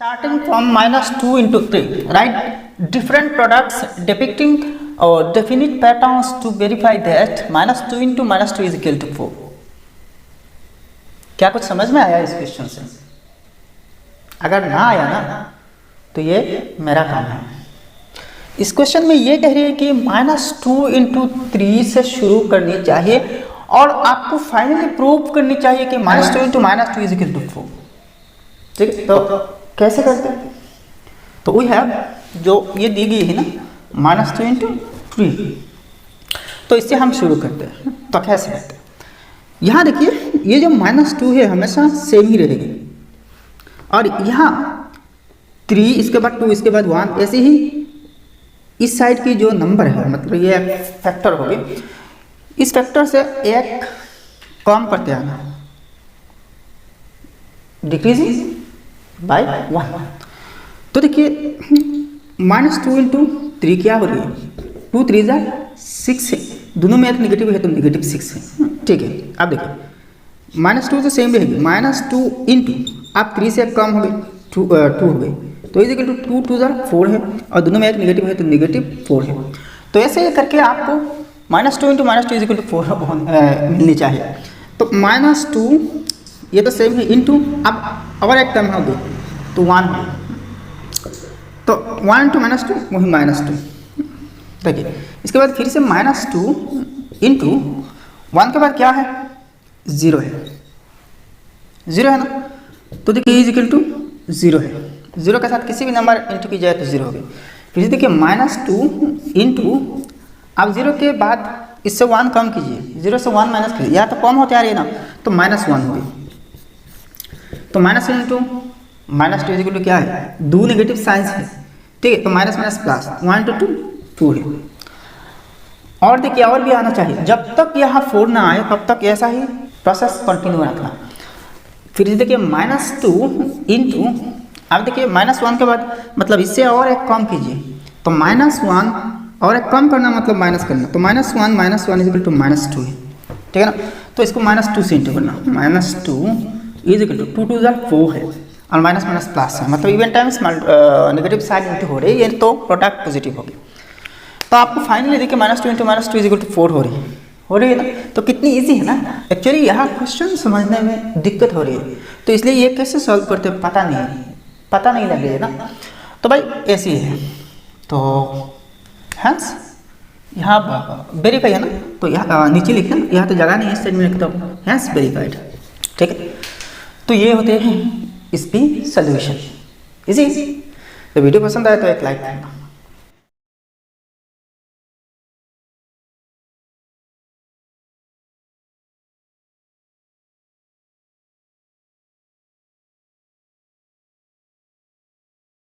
Starting from -2 into 3, write different products depicting or definite patterns to verify that -2 into -2 is equal to 4. क्या कुछ समझ में आया इस क्वेश्चन से? अगर ना आया ना तो ये मेरा काम है। इस क्वेश्चन में ये कह रही है कि -2 into 3 से शुरू करनी चाहिए और आपको फाइनली प्रूव करनी चाहिए कि -2 into -2 is equal to 4। ठीक है, तो कैसे करते हैं? तो वी हैव जो ये दी गई है ना -2 into 3, तो इससे हम शुरू करते हैं। तो कैसे करते हैं? यहाँ देखिए ये जो -2 है हमेशा सेम ही रहेगी और यहाँ 3 इसके बाद 2 इसके बाद 1, ऐसे ही इस साइड की जो नंबर है मतलब ये फैक्टर हो गई, इस फैक्टर से एक कम करते आना, डिक्रीजिंग बाय 1। तो देखिए -2 into 3 क्या हो रही है? 2 3 जा 6 है, दोनों में एक निगेटिव है तो निगेटिव 6 है। ठीक है, अब देखिए -2 तो सेम रहेगी, -2 into आप 3 से कम हो गई 2 हो गई, तो इज इक्वल टू 2 2 जा 4 है और दोनों में एक निगेटिव है तो निगेटिव 4 है। तो ऐसे करके आपको -2 into -2 इज इक्वल टू 4 मिलनी चाहिए। तो -2 ये तो सेम है इंटू अब और एक टर्म हो गई तो 1 है, तो 1 into -2 वही -2। देखिए इसके बाद फिर से -2 इंटू 1 के बाद क्या है? 0 है, 0 है ना, तो देखिए इज इक्वल टू 0 है। 0 के साथ किसी भी नंबर इंटू की जाए तो 0 हो गई। फिर से देखिए -2 इंटू अब 0 के बाद इससे 1 कम कीजिए, 0 से 1 माइनस कीजिए, या तो कम होते आ रही है ना, तो -1 हो गई। तो -1 इंटू -2 इज इक्वल टू क्या है? 2 नेगेटिव साइंस है, ठीक है, तो माइनस माइनस प्लस 1 into 2 2 है। और देखिए और भी आना चाहिए, जब तक यहाँ 4 ना आए तब तक ऐसा ही प्रोसेस कंटिन्यू रखना। फिर देखिए -2 इंटू अब देखिए -1 के बाद मतलब इससे और एक कम कीजिए, तो -1 और एक कम करना मतलब माइनस करना, तो -1 इज इक्वल टू -2 है, ठीक है ना। तो इसको -2 से इंटू करना, -2 इज इक्वल टू 2 2 जा 4 है और माइनस माइनस प्लस है, मतलब even times negative side into हो रही है, तो प्रोडक्ट पॉजिटिव होगी। तो आपको फाइनली देखिए -2 into -2 इज इक्वल टू 4 हो रही है ना। तो कितनी इजी है ना। एक्चुअली यहाँ क्वेश्चन समझने में दिक्कत हो रही है, तो इसलिए ये कैसे सॉल्व करते हैं पता नहीं लग रही है ना। तो भाई ऐसी है, तो हैंस यहाँ वेरीफाई है ना, तो यहाँ नीचे लिखना, यहाँ तो जगह नहीं है, इस साइड में लिखता हूँ हैंस वेरीफाइड। ठीक है, तो ये होते हैं इसकी सोल्यूशन। इजी। तो वीडियो पसंद आए तो एक लाइक करना।